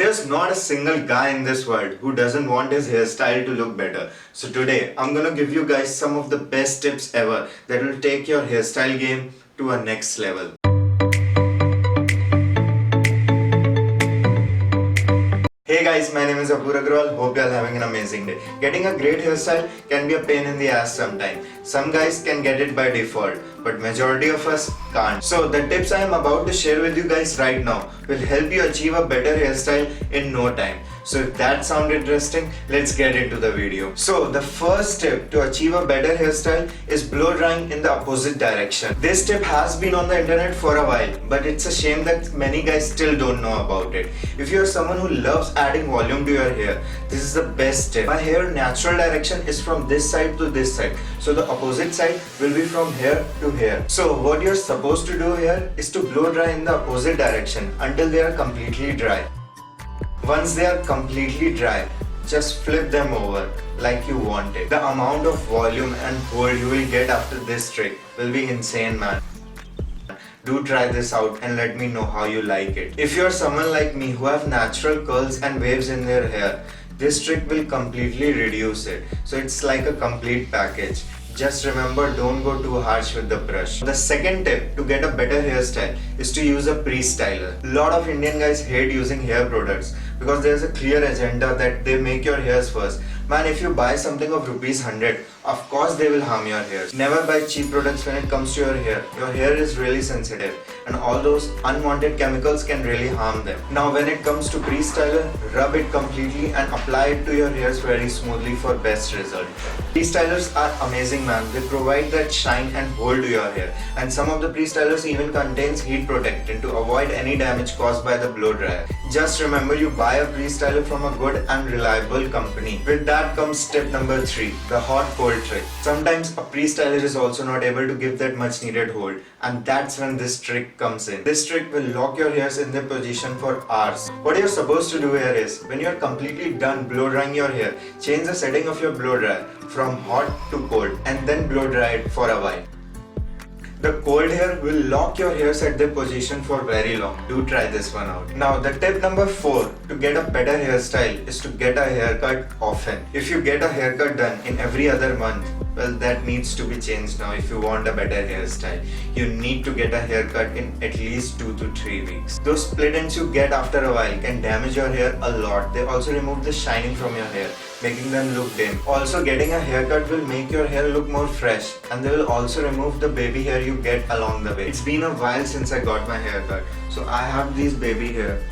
There's not a single guy in this world who doesn't want his hairstyle to look better. So today I'm gonna give you guys some of the best tips ever that will take your hairstyle game to a next level. Hey guys, my name is APOORV Agarwal. Hope you are having an amazing day. Getting a great hairstyle can be a pain in the ass sometimes. Some guys can get it by default, but majority of us can't. So the tips I am about to share with you guys right now will help you achieve a better hairstyle in no time. So if that sounds interesting, let's get into the video. So the first tip to achieve a better hairstyle is blow drying in the opposite direction. This tip has been on the internet for a while, but it's a shame that many guys still don't know about it. If you are someone who loves adding volume to your hair, this is the best tip. My hair natural direction is from this side to this side, so the opposite side will be from here to here. So what you're supposed to do here is to blow dry in the opposite direction until they are completely dry. Once they are completely dry, just flip them over like you want it. The amount of volume and hold you will get after this trick will be insane, man. Do try this out and let me know how you like it. If you're someone like me who have natural curls and waves in their hair, this trick will completely reduce it. So it's like a complete package. Just remember, don't go too harsh with the brush. The second tip to get a better hairstyle is to use a pre-styler. A lot of Indian guys hate using hair products because there's a clear agenda that they make your hairs first. Man, if you buy something of rupees 100, of course they will harm your hair. Never buy cheap products when it comes to your hair. Your hair is really sensitive and all those unwanted chemicals can really harm them. Now when it comes to pre-styler, rub it completely and apply it to your hairs very smoothly for best result. Pre-stylers are amazing, man. They provide that shine and hold to your hair. And some of the pre-stylers even contains heat protectant to avoid any damage caused by the blow dryer. Just remember, you buy a pre-styler from a good and reliable company. With that comes tip number 3, the hot cold trick. Sometimes a pre-styler is also not able to give that much needed hold, and that's when this trick comes in. This trick will lock your hairs in their position for hours. What you're supposed to do here is, when you're completely done blow drying your hair, change the setting of your blow dryer from hot to cold and then blow dry it for a while. The cold hair will lock your hairs at their position for very long. Do try this one out. Now the tip number 4 to get a better hairstyle is to get a haircut often. If you get a haircut done in every other month, well, that needs to be changed now if you want a better hairstyle. You need to get a haircut in at least 2 to 3 weeks. Those split ends you get after a while can damage your hair a lot. They also remove the shining from your hair, making them look dim. Also, getting a haircut will make your hair look more fresh, and they will also remove the baby hair you get along the way. It's been a while since I got my haircut, so I have these baby hair.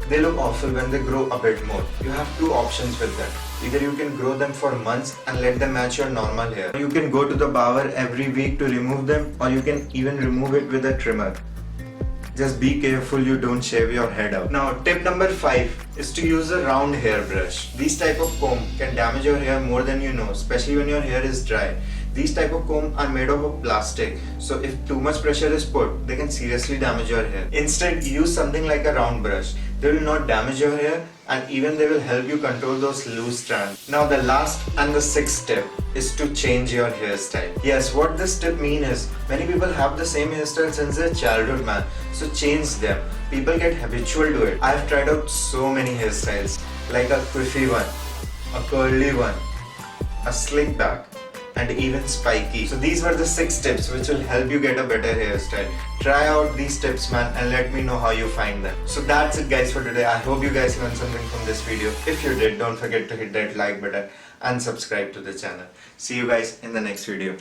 They look awful when they grow a bit more. You have two options with them. Either you can grow them for months and let them match your normal hair. You can go to the barber every week to remove them, or you can even remove it with a trimmer. Just be careful you don't shave your head out. Now tip number 5 is to use a round hairbrush. These type of comb can damage your hair more than you know, especially when your hair is dry. These type of comb are made of plastic, so if too much pressure is put, they can seriously damage your hair. Instead, use something like a round brush. They will not damage your hair, and even they will help you control those loose strands. Now the last and the 6th tip is to change your hairstyle. Yes, what this tip means is, many people have the same hairstyle since their childhood, man. So change them. People get habitual to it. I've tried out so many hairstyles, like a quiffy one, a curly one, a slick back, and even spiky. So these were the 6 tips which will help you get a better hairstyle. Try out these tips, man, and let me know how you find them. So that's it, guys, for today. I hope you guys learned something from this video. If you did, don't forget to hit that like button and subscribe to the channel. See you guys in the next video.